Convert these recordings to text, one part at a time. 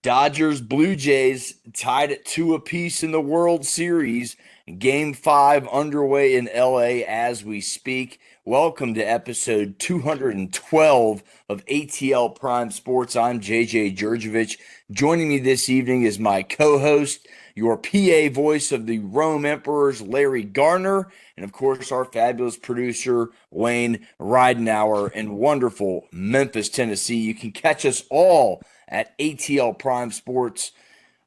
Dodgers Blue Jays tied at 2 apiece in the World Series. Game 5 underway in LA as we speak. Welcome to episode 212 of ATL Prime Sports. I'm Jurjevich. Joining me this evening is my co-host, your PA voice of the Rome Emperors, Larry Gardner, and of course our fabulous producer, Wayne Ridenauer in wonderful Memphis, Tennessee. You can catch us all at ATL Prime Sports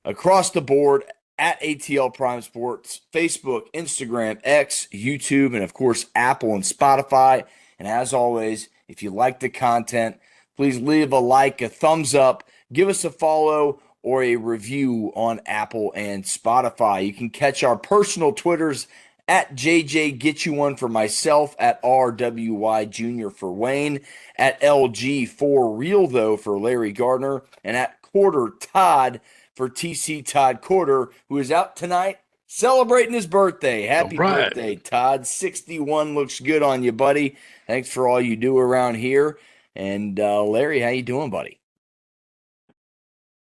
across the board, at ATL Prime Sports, Facebook, Instagram, X, YouTube, and of course Apple and Spotify. And as always, if you like the content, please leave a like, a thumbs up, give us a follow or a review on Apple and Spotify. You can catch our personal Twitters at JJ Get You One for myself, at RWY Jr. for Wayne, at LG for Real Though for Larry Gardner, and at Corder Todd for TC Todd Corder, who is out tonight celebrating his birthday. Happy birthday, Todd. 61 looks good on you, buddy. Thanks for all you do around here. And Larry, how you doing, buddy?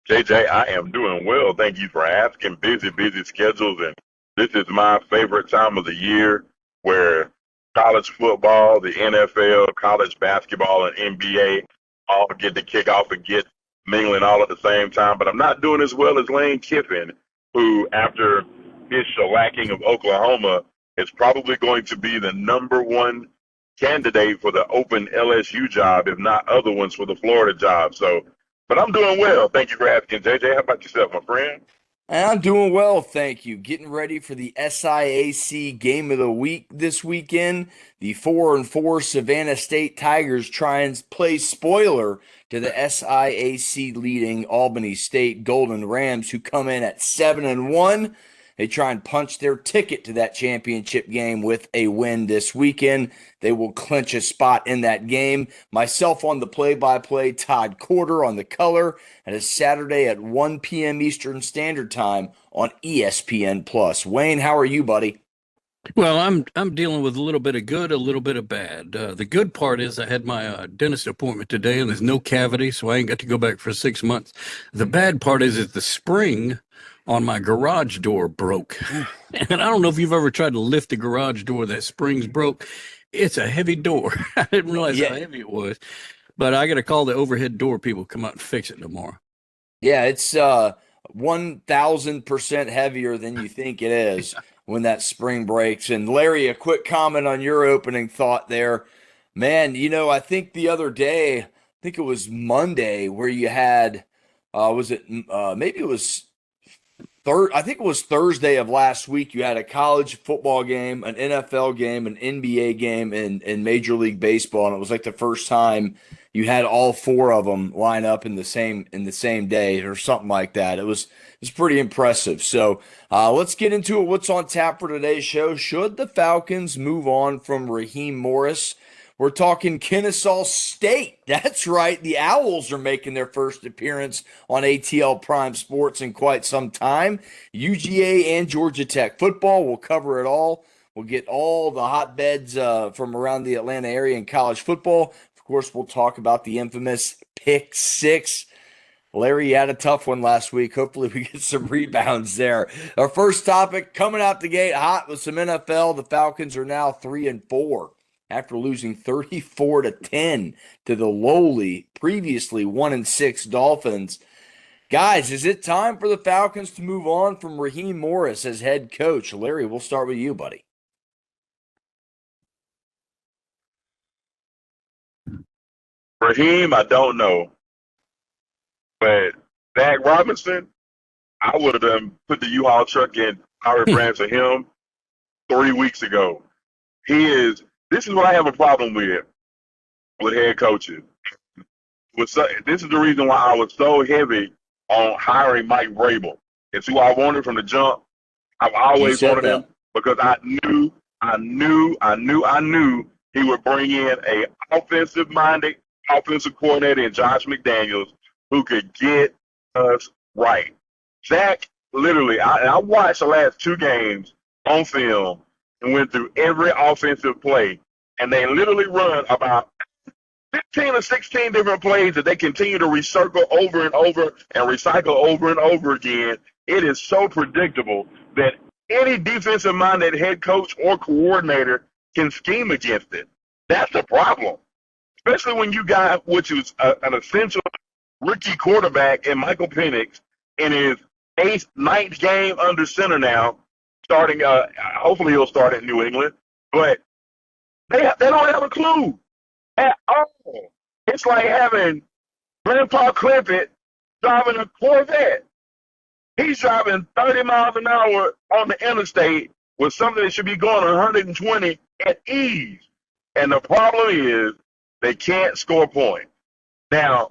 JJ, I am doing well. Thank you for asking. Busy schedules, and this is my favorite time of the year where college football, the NFL, college basketball, and NBA all get to kick off and get mingling all at the same time. But I'm not doing as well as Lane Kiffin, who, after his shellacking of Oklahoma, is probably going to be the number one candidate for the open LSU job, if not other ones for the Florida job. But I'm doing well. Thank you for asking, JJ. How about yourself, my friend? I'm doing well, thank you. Getting ready for the SIAC Game of the Week this weekend. The 4-4 Savannah State Tigers try and play spoiler to the SIAC leading Albany State Golden Rams, who come in at 7-1. They try and punch their ticket to that championship game with a win this weekend. They will clinch a spot in that game. Myself on the play-by-play, Todd Corder on the color, and it's Saturday at 1 p.m. Eastern Standard Time on ESPN+. Wayne, how are you, buddy? Well, I'm dealing with a little bit of good, a little bit of bad. The good part is I had my dentist appointment today, and there's no cavity, so I ain't got to go back for 6 months. The bad part is the spring on my garage door broke. And I don't know if you've ever tried to lift the garage door, that spring's broke. It's a heavy door. I didn't realize how heavy it was. But I got to call the overhead door people to come out and fix it tomorrow. Yeah, it's 1,000% heavier than you think it is when that spring breaks. And Larry, a quick comment on your opening thought there. Man, I think the other day, I think it was Monday, where you had, maybe it was I think it was Thursday of last week, you had a college football game, an NFL game, an NBA game, and Major League Baseball, and it was like the first time you had all four of them line up in the same day or something like that. It was pretty impressive. So let's get into it. What's on tap for today's show? Should the Falcons move on from Raheem Morris? We're talking Kennesaw State. That's right. The Owls are making their first appearance on ATL Prime Sports in quite some time. UGA and Georgia Tech football. We'll cover it all. We'll get all the hotbeds from around the Atlanta area in college football. Of course, we'll talk about the infamous Pick Six. Larry, you had a tough one last week. Hopefully we get some rebounds there. Our first topic coming out the gate hot with some NFL. The Falcons are now 3-4. After losing 34-10 to the lowly, previously 1-6 Dolphins. Guys, is it time for the Falcons to move on from Raheem Morris as head coach? Larry, we'll start with you, buddy. Raheem, I don't know. But Zach Robinson, I would have put the U-Haul truck in Howard branch of him 3 weeks ago. This is what I have a problem with head coaches. This is the reason why I was so heavy on hiring Mike Vrabel. It's who I wanted from the jump. I've always wanted him because I knew he would bring in a offensive-minded offensive coordinator in Josh McDaniels who could get us right. Zach, literally, I watched the last 2 games on film and went through every offensive play, and they literally run about 15 or 16 different plays that they continue to recircle over and over and recycle over and over again. It is so predictable that any defensive-minded head coach or coordinator can scheme against it. That's the problem, especially when you got, which is an essential rookie quarterback in Michael Penix in his ninth game under center now, starting. Hopefully he'll start in New England, but they don't have a clue at all. It's like having Grandpa Clifford driving a Corvette. He's driving 30 miles an hour on the interstate with something that should be going 120 at ease. And the problem is they can't score points. Now,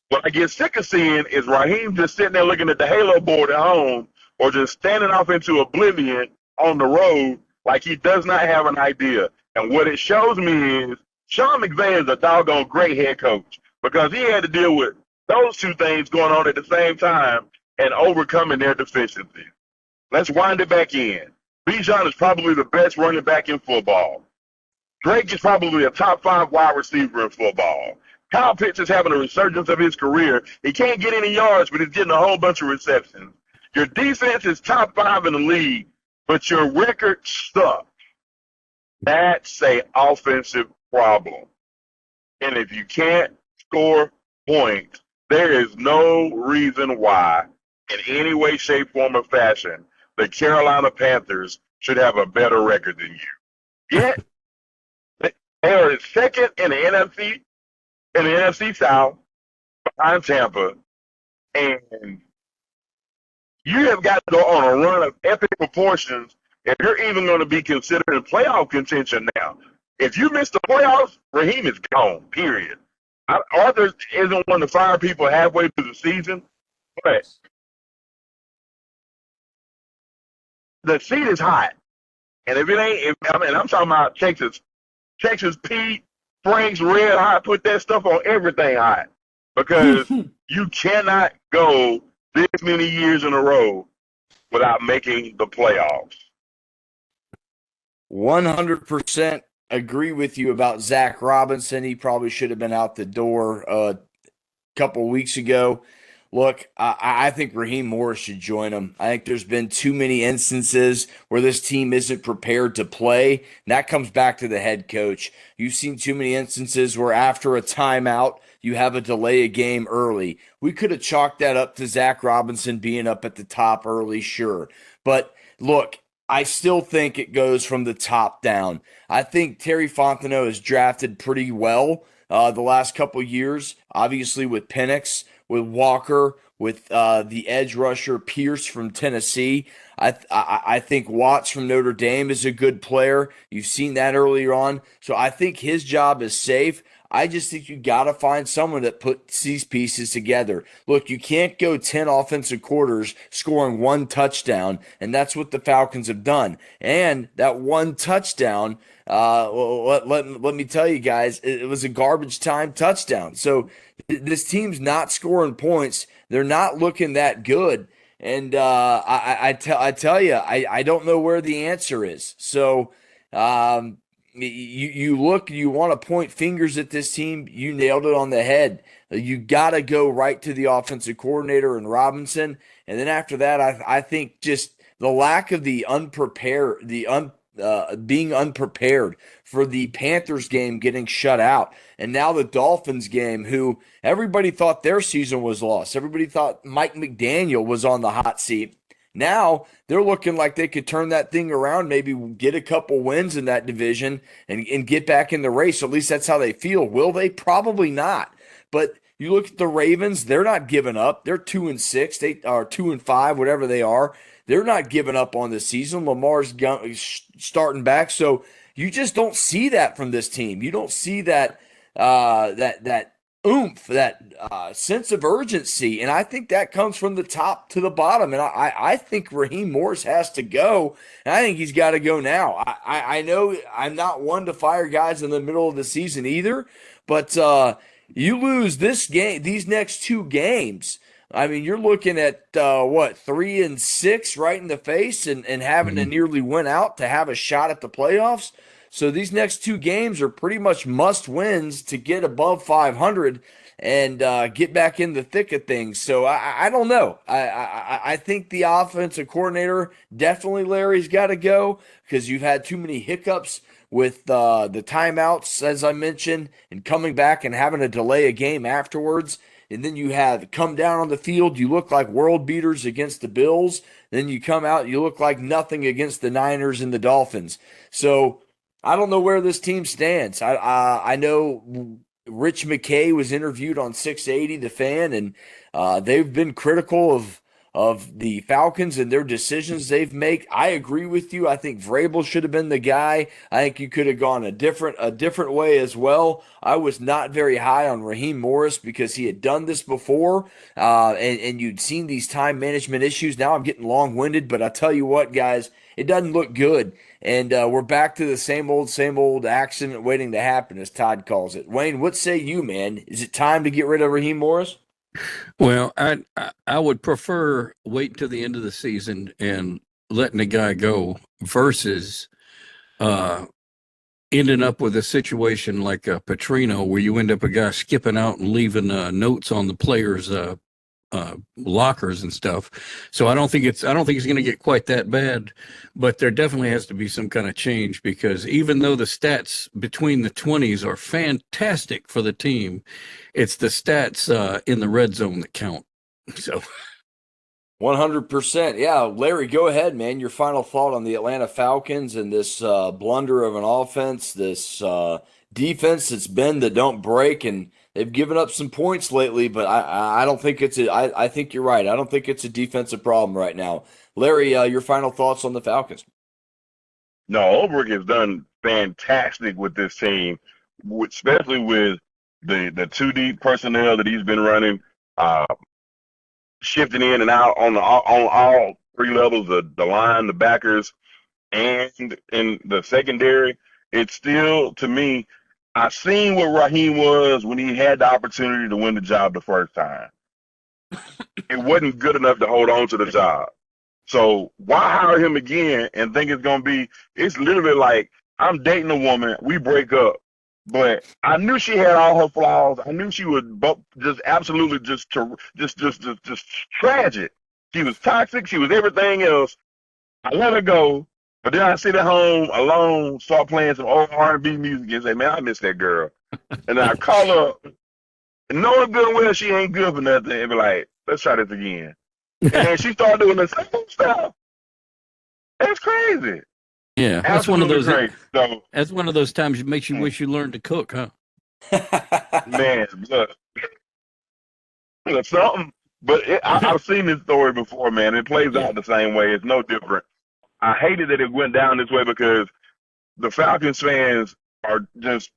what I get sick of seeing is Raheem just sitting there looking at the Halo board at home or just standing off into oblivion on the road like he does not have an idea. And what it shows me is Sean McVay is a doggone great head coach because he had to deal with those two things going on at the same time and overcoming their deficiencies. Let's wind it back in. Bijan is probably the best running back in football. Drake is probably a top 5 wide receiver in football. Kyle Pitts is having a resurgence of his career. He can't get any yards, but he's getting a whole bunch of receptions. Your defense is top 5 in the league, but your record sucks. That's an offensive problem. And if you can't score points, there is no reason why, in any way, shape, form, or fashion, the Carolina Panthers should have a better record than you. Yet, they are second in the NFC South, behind Tampa, and you have got to go on a run of epic proportions if you're even going to be considered in playoff contention now. If you miss the playoffs, Raheem is gone, period. Arthur isn't one to fire people halfway through the season, but the seat is hot. And if it ain't, I'm talking about Texas Pete, Frank's red hot, put that stuff on everything hot. Because you cannot go this many years in a row without making the playoffs. 100% agree with you about Zach Robinson. He probably should have been out the door a couple weeks ago. Look, I think Raheem Morris should join him. I think there's been too many instances where this team isn't prepared to play, and that comes back to the head coach. You've seen too many instances where after a timeout, you have a delay a game early. We could have chalked that up to Zach Robinson being up at the top early, sure. But look, I still think it goes from the top down. I think Terry Fontenot has drafted pretty well the last couple years, obviously with Penix, with Walker, with the edge rusher Pierce from Tennessee. I think Watts from Notre Dame is a good player. You've seen that earlier on. So I think his job is safe. I just think you got to find someone that puts these pieces together. Look, you can't go 10 offensive quarters scoring one touchdown, and that's what the Falcons have done. And that one touchdown, let me tell you guys, it was a garbage time touchdown. So this team's not scoring points. They're not looking that good. And I tell you, I don't know where the answer is. So you look, you want to point fingers at this team. You nailed it on the head. You got to go right to the offensive coordinator and Robinson. And then after that, I think just the lack of being unprepared for the Panthers game getting shut out. And now the Dolphins game, who everybody thought their season was lost. Everybody thought Mike McDaniel was on the hot seat. Now they're looking like they could turn that thing around, maybe get a couple wins in that division and get back in the race. At least that's how they feel. Will they? Probably not. But you look at the Ravens, they're not giving up. They're 2-6. They are 2-5, whatever they are. They're not giving up on the season. Lamar's starting back. So you just don't see that from this team. You don't see that that oomph, that sense of urgency. And I think that comes from the top to the bottom. And I think Raheem Morris has to go. And I think he's got to go now. I know I'm not one to fire guys in the middle of the season either. But you lose this game, these next two games. I mean, you're looking at 3-6 right in the face and having to nearly win out to have a shot at the playoffs. So these next two games are pretty much must wins to get above 500 and get back in the thick of things. So I don't know. I think the offensive coordinator, definitely Larry's got to go because you've had too many hiccups with the timeouts, as I mentioned, and coming back and having to delay a game afterwards. And then you have come down on the field, you look like world beaters against the Bills. Then you come out, you look like nothing against the Niners and the Dolphins. So I don't know where this team stands. I know Rich McKay was interviewed on 680, The Fan, and they've been critical of the Falcons and their decisions they've made. I agree with you. I think Vrabel should have been the guy. I think you could have gone a different way as well. I was not very high on Raheem Morris because he had done this before, and you'd seen these time management issues. Now I'm getting long-winded, but I tell you what, guys, it doesn't look good. And we're back to the same old accident waiting to happen, as Todd calls it. Wayne, what say you, man? Is it time to get rid of Raheem Morris? Well, I would prefer wait till the end of the season and letting the guy go versus ending up with a situation like Petrino, where you end up a guy skipping out and leaving notes on the players' lockers and stuff. So I don't think it's going to get quite that bad, but there definitely has to be some kind of change, because even though the stats between the 20s are fantastic for the team, it's the stats in the red zone that count. So 100%. Yeah, Larry, go ahead, man. Your final thought on the Atlanta Falcons and this blunder of an offense, this defense that's bend that don't break, and they've given up some points lately, but I don't think I think you're right. I don't think it's a defensive problem right now. Larry, your final thoughts on the Falcons? No, Ulbrich has done fantastic with this team, especially with the two deep personnel that he's been running, shifting in and out on all three levels, the line, the backers, and in the secondary. It's still, to me, I seen what Raheem was when he had the opportunity to win the job the first time. It wasn't good enough to hold on to the job. So why hire him again and think it's gonna be? It's literally like I'm dating a woman, we break up, but I knew she had all her flaws. I knew she was just absolutely just tragic. She was toxic. She was everything else. I let her go, but then I sit at home alone, start playing some old R&B music, and say, "Man, I miss that girl." And then I call her, and knowing good and well she ain't good for nothing, and be like, "Let's try this again." And then she started doing the same stuff. That's crazy. yeah, Absolutely crazy. So, that's one of those times it makes you wish you learned to cook, huh? man, look, something. But I've seen this story before, man. It plays out the same way. It's no different. I hated that it went down this way because the Falcons fans are just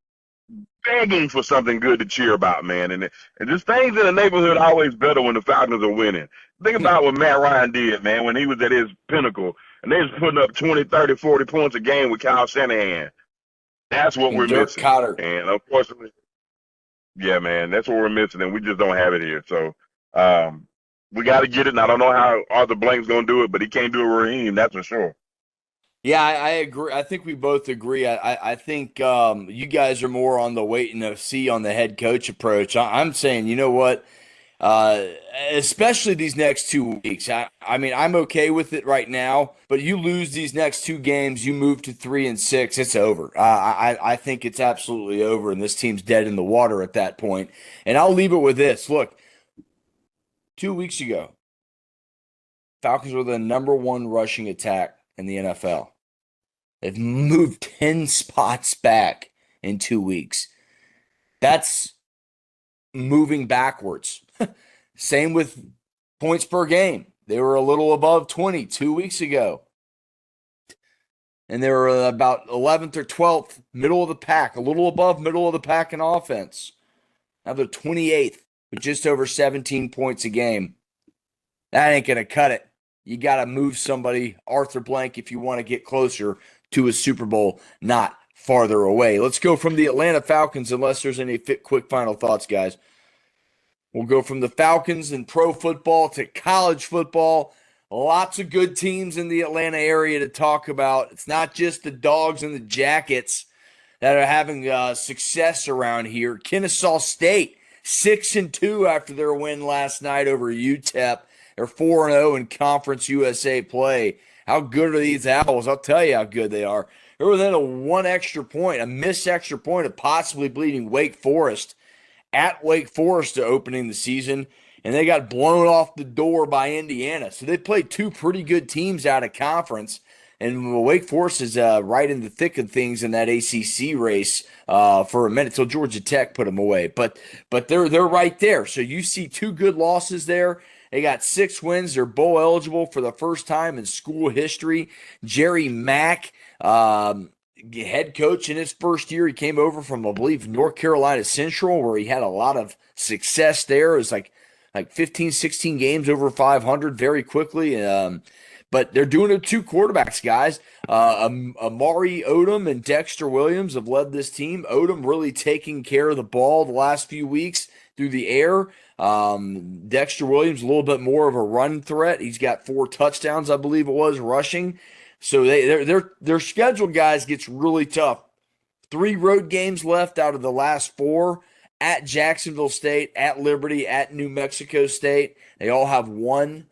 begging for something good to cheer about, man. And just things in the neighborhood are always better when the Falcons are winning. Think about what Matt Ryan did, man, when he was at his pinnacle. And they was putting up 20, 30, 40 points a game with Kyle Shanahan. That's what we're Dirk missing. Cotter. And unfortunately, yeah, man, that's what we're missing, and we just don't have it here. So we got to get it. And I don't know how Arthur Blank's going to do it, but he can't do it with Raheem, that's for sure. Yeah, I agree. I think we both agree. I think you guys are more on the wait and see on the head coach approach. I'm saying, you know what? Uh, Especially these next 2 weeks. I mean, I'm okay with it right now, but you lose these next two games, you move to 3-6, it's over. I think it's absolutely over, and this team's dead in the water at that point. And I'll leave it with this. Look, 2 weeks ago, Falcons were the number one rushing attack in the NFL. They've moved 10 spots back in 2 weeks. That's moving backwards. Same with points per game. They were a little above 20 2 weeks ago. And they were about 11th or 12th, middle of the pack, a little above middle of the pack in offense. Now they're 28th with just over 17 points a game. That ain't going to cut it. You got to move somebody, Arthur Blank, if you want to get closer to a Super Bowl, not farther away. Let's go from the Atlanta Falcons, unless there's any quick final thoughts, guys. We'll go from the Falcons and pro football to college football. Lots of good teams in the Atlanta area to talk about. It's not just the Dogs and the Jackets that are having success around here. Kennesaw State 6-2 after their win last night over UTEP. They're 4-0 in Conference USA play. How good are these Owls? I'll tell you how good they are. They're within a missed extra point of possibly bleeding Wake Forest at Wake Forest to opening the season, and they got blown off the door by Indiana. So they played two pretty good teams out of conference, and Wake Forest is right in the thick of things in that ACC race for a minute till Georgia Tech put them away. But they're right there. So you see two good losses there. They got 6 wins. They're bowl eligible for the first time in school history. Jerry Mack, head coach in his first year, he came over from, I believe, North Carolina Central, where he had a lot of success there. It was like 15, 16 games over 500 very quickly. But they're doing it with 2 quarterbacks, guys. Amari Odom and Dexter Williams have led this team. Odom really taking care of the ball the last few weeks through the air. Dexter Williams, a little bit more of a run threat. He's got 4 touchdowns, I believe it was, rushing. So their schedule, guys, gets really tough. 3 road games left out of the last 4 at Jacksonville State, at Liberty, at New Mexico State. They all have 1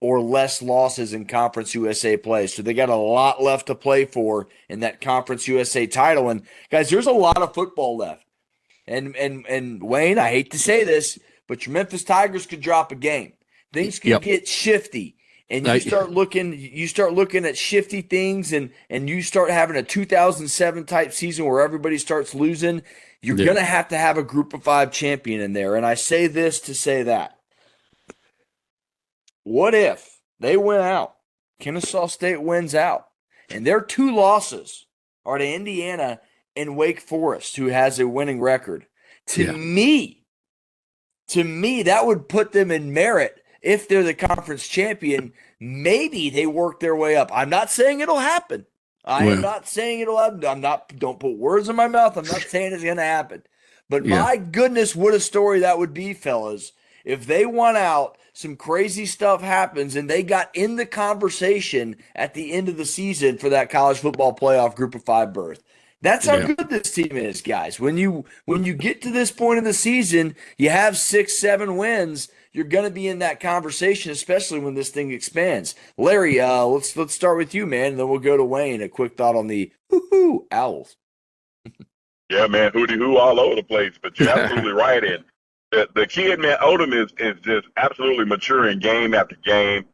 or less losses in Conference USA play. So they got a lot left to play for in that Conference USA title. And guys, there's a lot of football left. And Wayne, I hate to say this, but your Memphis Tigers could drop a game. Things could get shifty. And you start looking at shifty things, and you start having a 2007 type season where everybody starts losing. You're going to have a group of 5 champion in there. And I say this to say that. What if they win out? Kennesaw State wins out, and their 2 losses are to Indiana and Wake Forest, who has a winning record. To me, that would put them in merit. If they're the conference champion, maybe they work their way up. I'm not saying it'll happen. I'm not saying it'll happen. Don't put words in my mouth. I'm not saying it's going to happen. But my goodness, what a story that would be, fellas. If they won out, some crazy stuff happens, and they got in the conversation at the end of the season for that college football playoff group of 5 berth. That's how good this team is, guys. When you get to this point in the season, you have 6, 7 wins. You're going to be in that conversation, especially when this thing expands. Larry, let's start with you, man, and then we'll go to Wayne. A quick thought on the Owls. Yeah, man, hooty-hoo all over the place, but you're absolutely right. And the kid, man, Odom is just absolutely maturing game after game.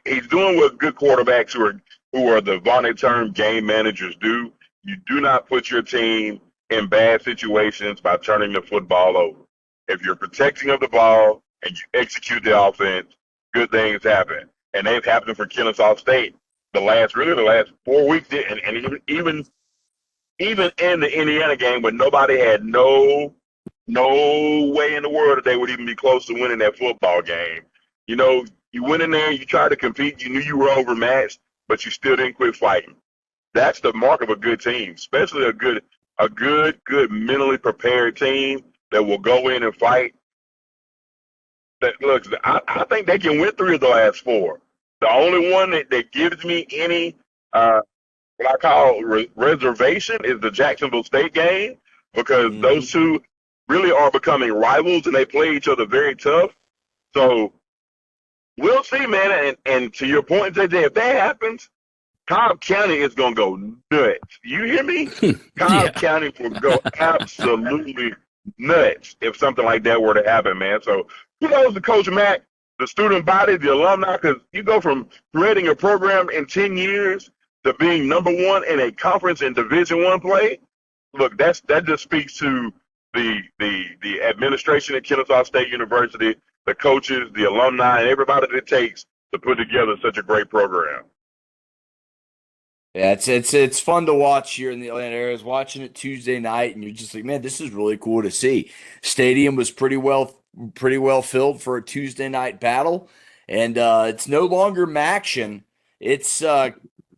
He's doing what good quarterbacks who are the vaunted term game managers do. You do not put your team in bad situations by turning the football over. If you're protecting of the ball and you execute the offense, good things happen. And they've happened for Kennesaw State the last 4 weeks, and even in the Indiana game when nobody had no way in the world that they would even be close to winning that football game. You know, you went in there, you tried to compete, you knew you were overmatched, but you still didn't quit fighting. That's the mark of a good team, especially a good mentally prepared team that will go in and fight. Look, I think they can win 3 of the last 4. The only one that gives me any what I call reservation is the Jacksonville State game, because those two really are becoming rivals and they play each other very tough. So we'll see, man. And to your point, JJ, if that happens, Cobb County is going to go nuts. You hear me? Cobb County will go absolutely nuts if something like that were to happen, man. So kudos to Coach Mack, the student body, the alumni, because you go from creating a program in 10 years to being number 1 in a conference in Division I play. Look, that just speaks to the administration at Kennesaw State University, the coaches, the alumni, and everybody that it takes to put together such a great program. Yeah, it's fun to watch here in the Atlanta area. I was watching it Tuesday night, and you're just like, man, this is really cool to see. Stadium was pretty well filled for a Tuesday night battle, and it's no longer Maction. It's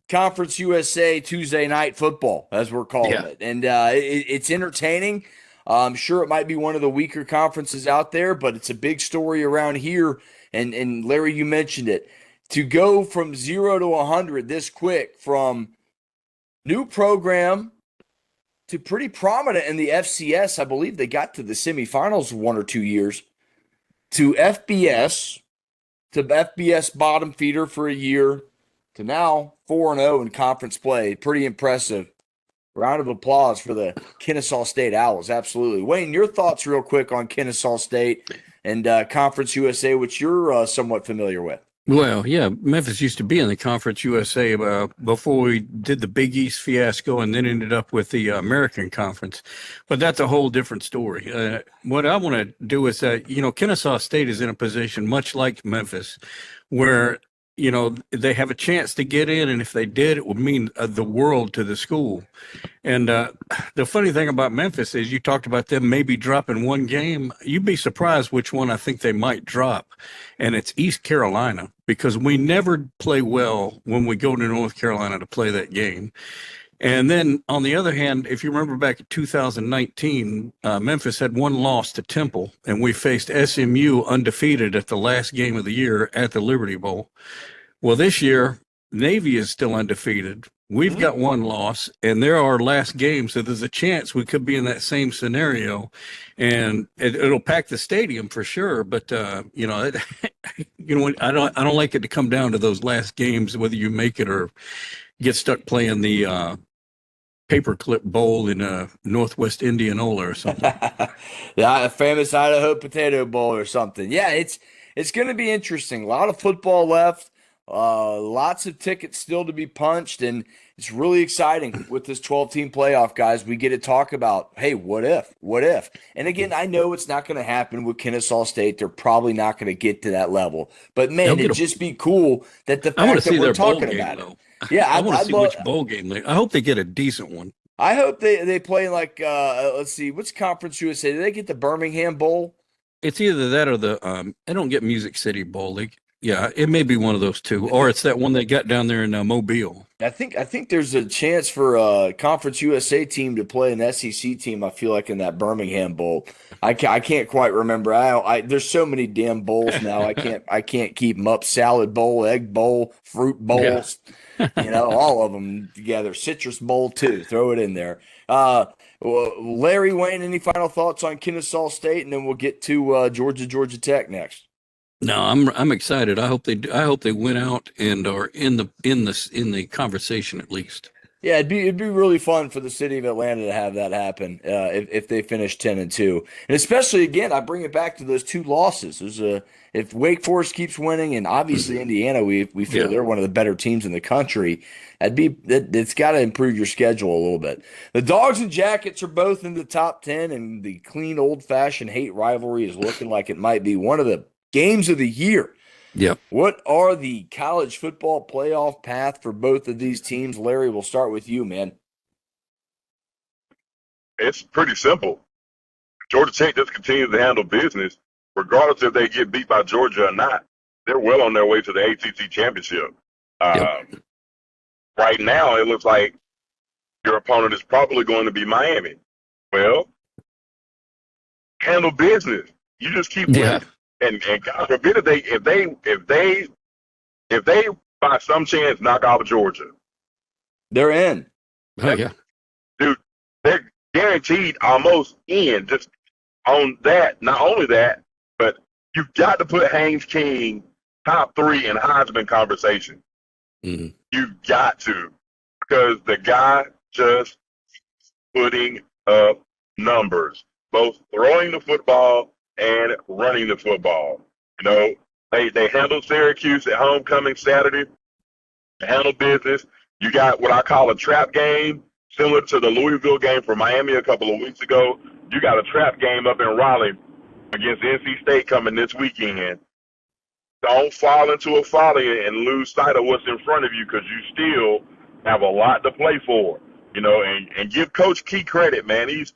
Conference USA Tuesday night football, as we're calling it, and it's entertaining. I'm sure it might be one of the weaker conferences out there, but it's a big story around here. And Larry, you mentioned it. to go from 0 to 100 this quick, from new program to pretty prominent in the FCS. I believe they got to the semifinals 1 or 2 years, to FBS, to FBS bottom feeder for a year, to now 4-0 in conference play. Pretty impressive. Round of applause for the Kennesaw State Owls. Absolutely. Wayne, your thoughts real quick on Kennesaw State and Conference USA, which you're somewhat familiar with. Well, yeah, Memphis used to be in the Conference USA before we did the Big East fiasco and then ended up with the American Conference. But that's a whole different story. What I want to do is that, Kennesaw State is in a position much like Memphis where, they have a chance to get in. And if they did, it would mean the world to the school. And the funny thing about Memphis is you talked about them maybe dropping one game. You'd be surprised which one I think they might drop. And it's East Carolina, because we never play well when we go to North Carolina to play that game. And then on the other hand, if you remember back in 2019, Memphis had one loss to Temple, and we faced SMU undefeated at the last game of the year at the Liberty Bowl. Well, this year, Navy is still undefeated. We've got one loss, and they're our last game, so there's a chance we could be in that same scenario, and it'll pack the stadium for sure. But I don't like it to come down to those last games, whether you make it or get stuck playing the Paperclip Bowl in Northwest Indianola or something. Yeah, a famous Idaho Potato Bowl or something. Yeah, it's going to be interesting. A lot of football left. Lots of tickets still to be punched, and it's really exciting with this 12-team playoff, guys. We get to talk about, hey, what if? And again, I know it's not going to happen with Kennesaw State. They're probably not going to get to that level. But man, it'd just be cool that the fact that we're talking about it. Yeah, I want to see which bowl game I hope they get a decent one. I hope they play like let's see, what's Conference USA? Do they get the Birmingham Bowl? It's either that or they don't get Music City Bowl. Yeah, it may be one of those two, or it's that one they got down there in Mobile. I think there's a chance for a Conference USA team to play an SEC team. I feel like in that Birmingham Bowl. I can't quite remember. There's so many damn bowls now. I can't keep them up. Salad bowl, egg bowl, fruit bowls. Yeah. All of them together. Citrus bowl too. Throw it in there. Larry, Wayne, any final thoughts on Kennesaw State, and then we'll get to Georgia Tech next. No, I'm excited. I hope they win out and are in the conversation at least. Yeah, it'd be really fun for the city of Atlanta to have that happen if they finish 10-2, and especially again, I bring it back to those two losses. If Wake Forest keeps winning, and obviously Indiana, we feel they're one of the better teams in the country. It's got to improve your schedule a little bit. The Dogs and Jackets are both in the top 10, and the clean old-fashioned hate rivalry is looking like it might be one of the games of the year. Yep. What are the college football playoff path for both of these teams? Larry, we'll start with you, man. It's pretty simple. Georgia Tech just continues to handle business, regardless if they get beat by Georgia or not. They're well on their way to the ACC championship. Right now, it looks like your opponent is probably going to be Miami. Well, handle business. You just keep winning. And God forbid if they by some chance knock out Georgia, they're in. Oh yeah, dude, they're guaranteed almost in. Just on that, not only that, but you've got to put Haynes King top 3 in Heisman conversation. Mm-hmm. You've got to, because the guy just putting up numbers, both throwing the football and running the football. They handled Syracuse at homecoming Saturday. They handled business. You got what I call a trap game, similar to the Louisville game for Miami a couple of weeks ago. You got a trap game up in Raleigh against NC State coming this weekend. Don't fall into a folly and lose sight of what's in front of you, because you still have a lot to play for. And give Coach Key credit, man. He's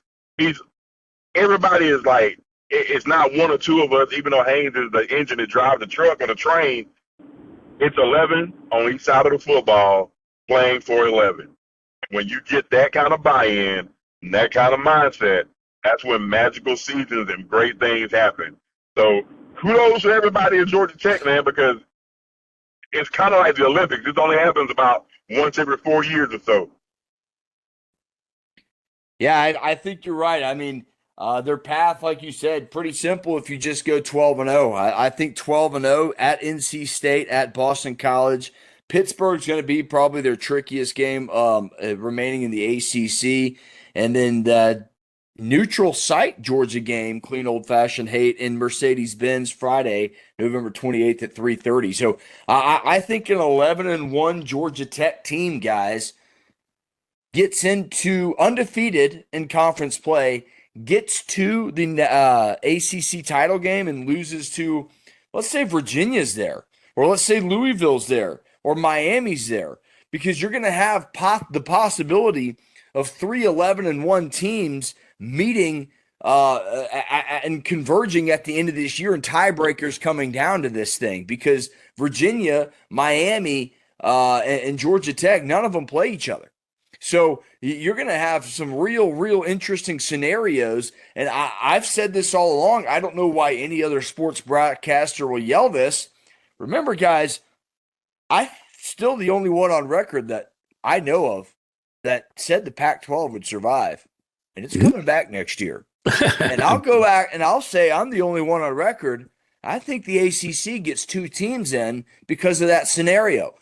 everybody is like, it's not one or two of us, even though Haynes is the engine that drives the truck or the train. It's 11 on each side of the football playing for 11. When you get that kind of buy-in and that kind of mindset, that's when magical seasons and great things happen. So kudos to everybody at Georgia Tech, man, because it's kind of like the Olympics. This only happens about once every 4 years or so. Yeah, I think you're right. I mean, their path, like you said, pretty simple if you just go 12-0. I think 12-0 at NC State, at Boston College. Pittsburgh's going to be probably their trickiest game remaining in the ACC. And then the neutral site Georgia game, clean old-fashioned hate, in Mercedes-Benz Friday, November 28th at 3:30. So I think an 11-1 Georgia Tech team, guys, gets into undefeated in conference play, gets to the ACC title game and loses to, let's say Virginia's there, or let's say Louisville's there, or Miami's there, because you're going to have the possibility of 3-11-1 teams meeting and converging at the end of this year, and tiebreakers coming down to this thing, because Virginia, Miami, and Georgia Tech, none of them play each other. So you're going to have some real interesting scenarios. And I've said this all along. I don't know why any other sports broadcaster will yell this. Remember, guys, I'm still the only one on record that I know of that said the Pac-12 would survive. And it's coming back next year. And I'll go back and I'll say I'm the only one on record. I think the ACC gets 2 teams in because of that scenario.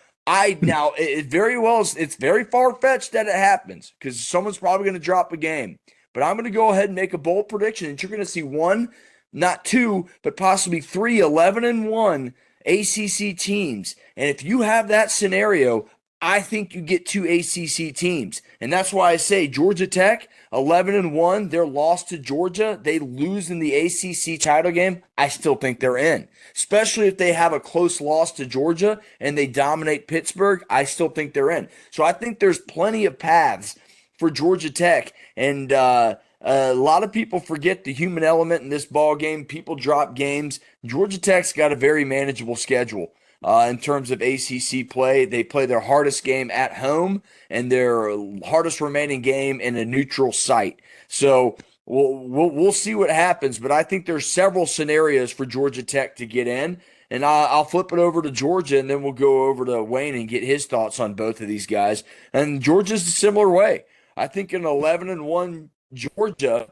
Now it very well is, it's very far-fetched that it happens because someone's probably going to drop a game. But I'm going to go ahead and make a bold prediction that you're going to see 1, not 2, but possibly 3 11-1 ACC teams. And if you have that scenario, I think you get 2 ACC teams. And that's why I say Georgia Tech, 11-1, they're lost to Georgia. They lose in the ACC title game. I still think they're in. Especially if they have a close loss to Georgia and they dominate Pittsburgh, I still think they're in. So I think there's plenty of paths for Georgia Tech. And a lot of people forget the human element in this ball game. People drop games. Georgia Tech's got a very manageable schedule. In terms of ACC play, they play their hardest game at home and their hardest remaining game in a neutral site. So we'll see what happens, but I think there's several scenarios for Georgia Tech to get in, and I'll flip it over to Georgia, and then we'll go over to Wayne and get his thoughts on both of these guys. And Georgia's a similar way. I think an 11-1 Georgia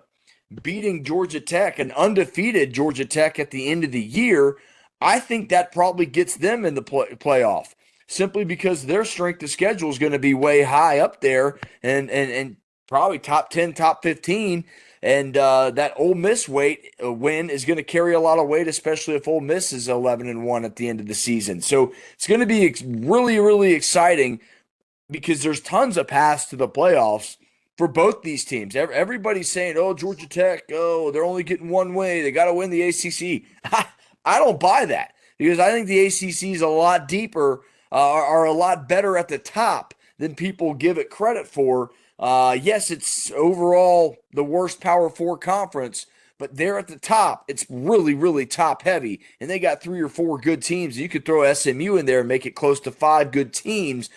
beating Georgia Tech, an undefeated Georgia Tech at the end of the year, I think that probably gets them in the playoff, simply because their strength of schedule is going to be way high up there and probably top 10, top 15. And that Ole Miss win is going to carry a lot of weight, especially if Ole Miss is 11-1 at the end of the season. So it's going to be really exciting because there's tons of paths to the playoffs for both these teams. Everybody's saying, oh, Georgia Tech, oh, they're only getting one way. They got to win the ACC. I don't buy that because I think the ACC is a lot deeper, are a lot better at the top than people give it credit for. Yes, it's overall the worst Power 4 conference, but they're at the top. It's really top heavy, and they got 3 or 4 good teams. You could throw SMU in there and make it close to 5 good teams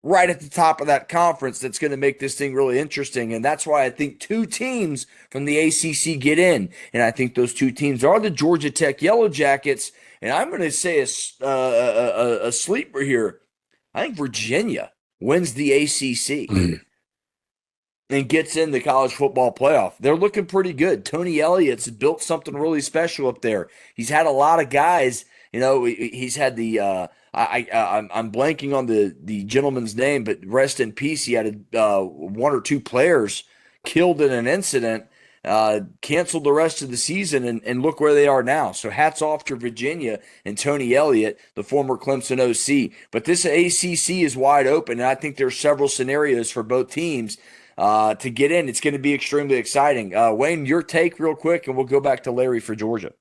right at the top of that conference. That's going to make this thing really interesting, and that's why I think 2 teams from the ACC get in, and I think those 2 teams are the Georgia Tech Yellow Jackets, and I'm going to say a sleeper here. I think Virginia wins the ACC and gets in the college football playoff. They're looking pretty good. Tony Elliott's built something really special up there. He's had a lot of guys. You know, he's had the I'm blanking on the gentleman's name, but rest in peace. He had 1 or 2 players killed in an incident, canceled the rest of the season, and look where they are now. So hats off to Virginia and Tony Elliott, the former Clemson OC. But this ACC is wide open, and I think there's several scenarios for both teams to get in. It's going to be extremely exciting. Wayne, your take real quick, and we'll go back to Larry for Georgia.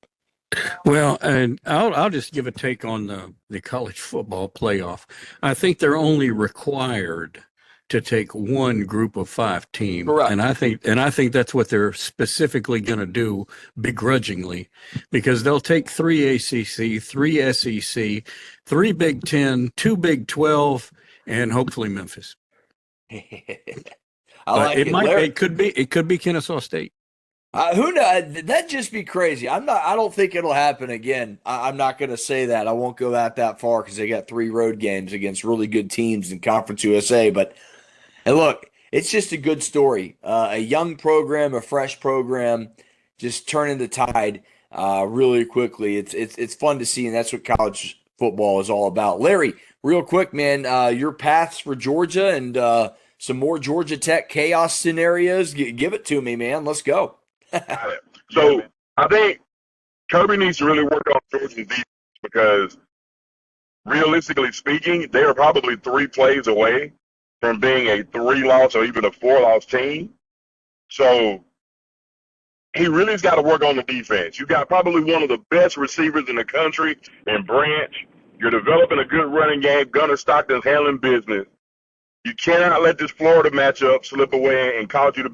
Well, and I'll just give a take on the college football playoff. I think they're only required to take one group of 5 teams, Correct. and I think that's what they're specifically going to do begrudgingly, because they'll take 3 ACC, 3 SEC, 3 Big 10, 2 Big 12, and hopefully Memphis. I like it. It could be Kennesaw State. Who knows? That'd just be crazy. I don't think it'll happen again. I'm not going to say that. I won't go that far because they got 3 road games against really good teams in Conference USA. But and look, it's just a good story. A young program, a fresh program, just turning the tide really quickly. It's fun to see, and that's what college football is all about. Larry, real quick, man, your paths for Georgia and some more Georgia Tech chaos scenarios. Give it to me, man. Let's go. Got it. So I think Kirby needs to really work on Georgia's defense because realistically speaking, they are probably 3 plays away from being a 3-loss or even a 4-loss team. So he really's got to work on the defense. You got probably one of the best receivers in the country in Branch. You're developing a good running game. Gunnar Stockton's handling business. You cannot let this Florida matchup slip away and cause you to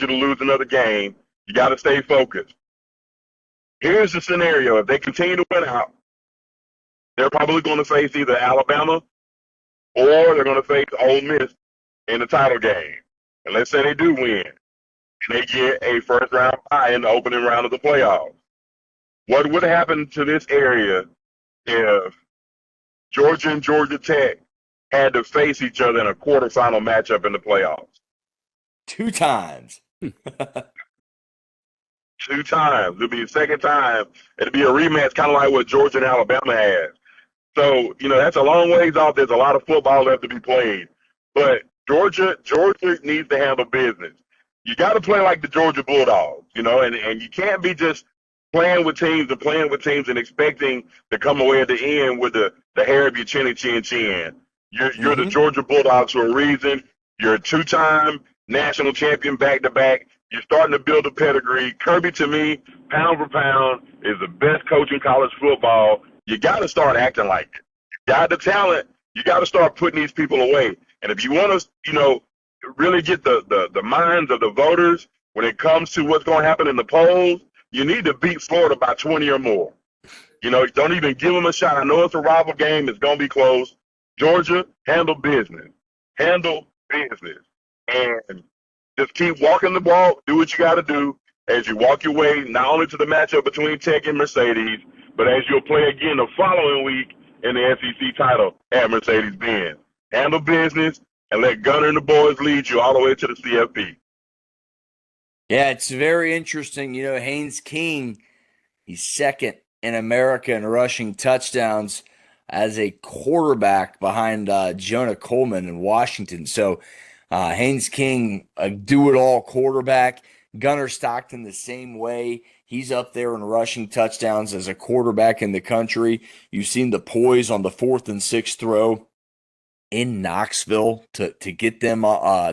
lose another game. You got to stay focused. Here's the scenario. If they continue to win out, they're probably going to face either Alabama or they're going to face Ole Miss in the title game. And let's say they do win and they get a first-round bye in the opening round of the playoffs. What would happen to this area if Georgia and Georgia Tech had to face each other in a quarterfinal matchup in the playoffs? 2 times. 2 times. It'll be the second time. It'll be a rematch, kind of like what Georgia and Alabama had. So, that's a long ways off. There's a lot of football left to be played. But Georgia needs to handle business. You got to play like the Georgia Bulldogs, and you can't be just playing with teams and expecting to come away at the end with the hair of your chinny chin chin. You're the Georgia Bulldogs for a reason. You're a 2-time national champion back-to-back. You're starting to build a pedigree. Kirby, to me, pound for pound, is the best coach in college football. You got to start acting like it. You got the talent. You got to start putting these people away. And if you want to, really get the minds of the voters when it comes to what's going to happen in the polls, you need to beat Florida by 20 or more. Don't even give them a shot. I know it's a rival game. It's going to be close. Georgia, handle business. Handle business. And just keep walking the ball. Do what you got to do as you walk your way not only to the matchup between Tech and Mercedes, but as you'll play again the following week in the SEC title at Mercedes-Benz. Handle business and let Gunner and the boys lead you all the way to the CFP. Yeah, it's very interesting. Haynes King, he's second in America in rushing touchdowns as a quarterback behind Jonah Coleman in Washington. So Haynes King, a do-it-all quarterback. Gunnar Stockton the same way. He's up there in rushing touchdowns as a quarterback in the country. You've seen the poise on the 4th and 6th throw in Knoxville to get them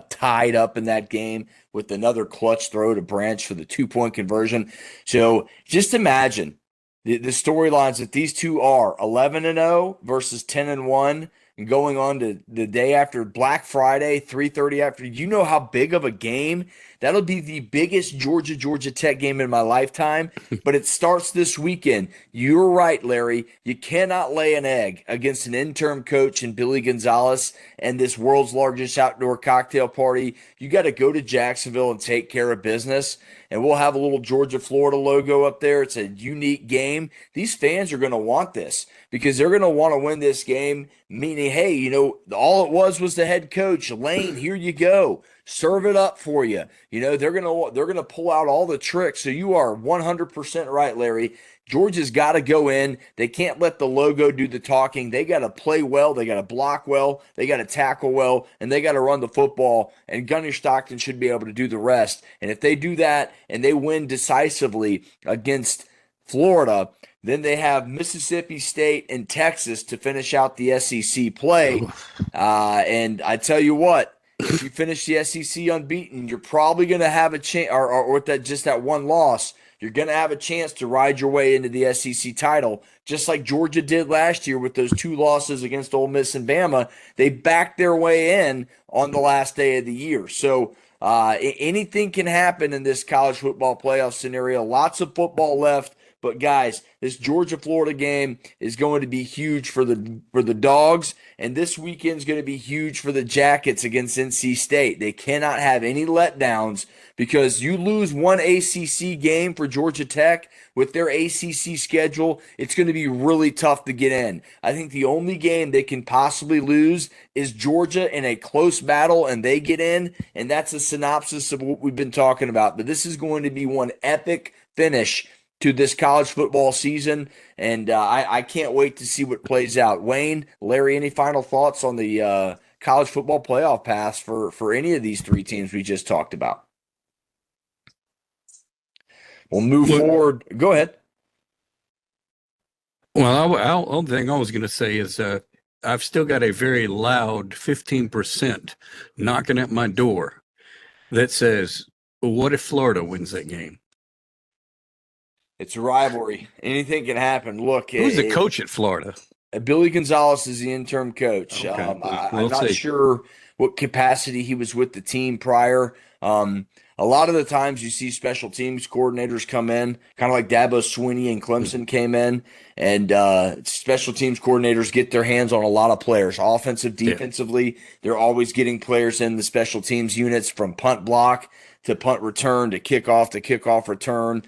tied up in that game with another clutch throw to Branch for the 2-point conversion. So just imagine the storylines that these two are 11-0 versus 10-1. And going on to the day after Black Friday, 3:30 after, you know how big of a game that'll be. The biggest Georgia Tech game in my lifetime, but it starts this weekend. You're right, Larry. You cannot lay an egg against an interim coach and Billy Gonzalez and this world's largest outdoor cocktail party. You got to go to Jacksonville and take care of business. And we'll have a little Georgia-Florida logo up there. It's a unique game. These fans are going to want this because they're going to want to win this game, meaning, hey, all it was the head coach. Lane, here you go. Serve it up for you. They're going to pull out all the tricks. So you are 100% right, Larry. Georgia's got to go in. They can't let the logo do the talking. They got to play well. They got to block well. They got to tackle well. And they got to run the football. And Gunnar Stockton should be able to do the rest. And if they do that and they win decisively against Florida, then they have Mississippi State and Texas to finish out the SEC play. And I tell you what, if you finish the SEC unbeaten, you're probably going to have a chance, or with that one loss, you're going to have a chance to ride your way into the SEC title, just like Georgia did last year with those 2 losses against Ole Miss and Bama. They backed their way in on the last day of the year. So anything can happen in this college football playoff scenario. Lots of football left, But guys, this Georgia-Florida game is going to be huge for the Dogs, and this weekend is going to be huge for the Jackets against NC State. They cannot have any letdowns because you lose one ACC game for Georgia Tech with their ACC schedule, it's going to be really tough to get in. I think the only game they can possibly lose is Georgia in a close battle and they get in, and that's a synopsis of what we've been talking about. But this is going to be one epic finish to this college football season, and I can't wait to see what plays out. Wayne, Larry, any final thoughts on the college football playoff paths for any of these three teams we just talked about? We'll move forward. Go ahead. Well, only thing I was going to say is I've still got a very loud 15% knocking at my door that says, what if Florida wins that game? It's a rivalry. Anything can happen. Look, Who's the coach at Florida? Billy Gonzalez is the interim coach. Okay. I'm not sure what capacity he was with the team prior. A lot of the times you see special teams coordinators come in, kind of like Dabo Swinney and Clemson came in, and special teams coordinators get their hands on a lot of players, offensive, defensively. They're always getting players in the special teams units from punt block to punt return to kickoff return,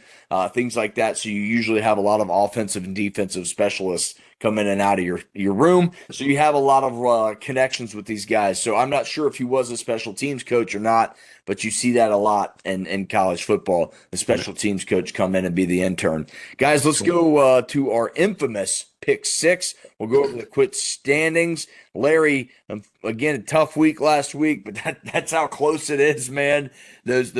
things like that. So you usually have a lot of offensive and defensive specialists come in and out of your room. So you have a lot of connections with these guys. So I'm not sure if he was a special teams coach or not, but you see that a lot in college football. The special teams coach come in and be the intern. Guys, let's go to our infamous pick six. We'll go over the quit standings. Larry, again, a tough week last week, but that's how close it is, man. Those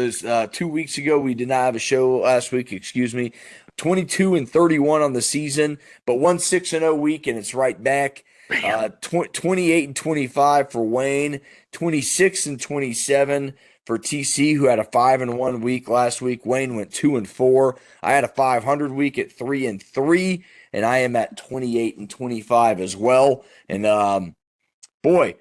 2 weeks ago, we did not have a show last week, 22-31 on the season, but 6-0 week, and it's right back. 28-25 for Wayne, 26-27 for TC, who had a 5-1 week last week. Wayne went 2-4. I had a 500 week at 3-3, and I am at 28-25 as well. And boy,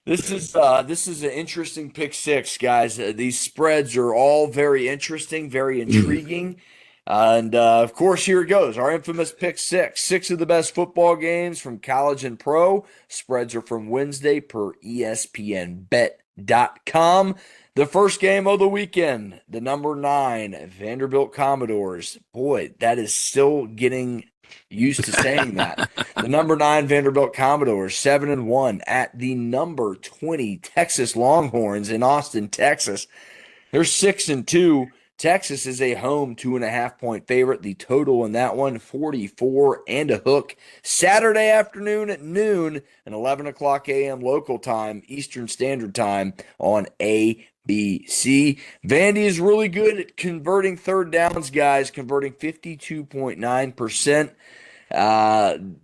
this is an interesting pick six, guys. These spreads are all very interesting, very intriguing. And of course, here it goes. Our infamous pick six. 6 of the best football games from college and pro. Spreads are from Wednesday per ESPNBet.com. The first game of the weekend, the number 9 Vanderbilt Commodores. Boy, that is still getting used to saying that. The number 9 Vanderbilt Commodores, 7-1 at the number 20 Texas Longhorns in Austin, Texas. They're 6-2. Texas is a home 2.5-point favorite. The total in that one, 44 and a hook. Saturday afternoon at noon and 11 o'clock a.m. local time, Eastern Standard Time on ABC. Vandy is really good at converting third downs, guys, converting 52.9%.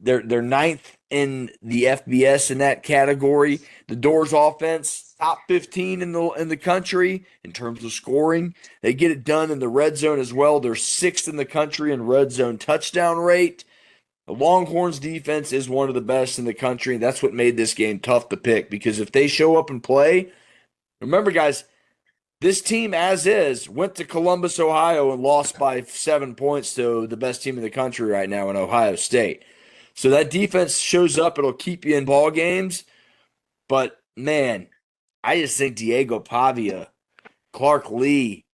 They're ninth in the FBS in that category. The Doors offense, top 15 in the country in terms of scoring. They get it done in the red zone as well. They're 6th in the country in red zone touchdown rate. The Longhorns defense is one of the best in the country. That's what made this game tough to pick, because if they show up and play, remember, guys, this team, as is, went to Columbus, Ohio, and lost by 7 points to the best team in the country right now in Ohio State. So that defense shows up. It'll keep you in ball games. But, man, I just think Diego Pavia, Clark Lee,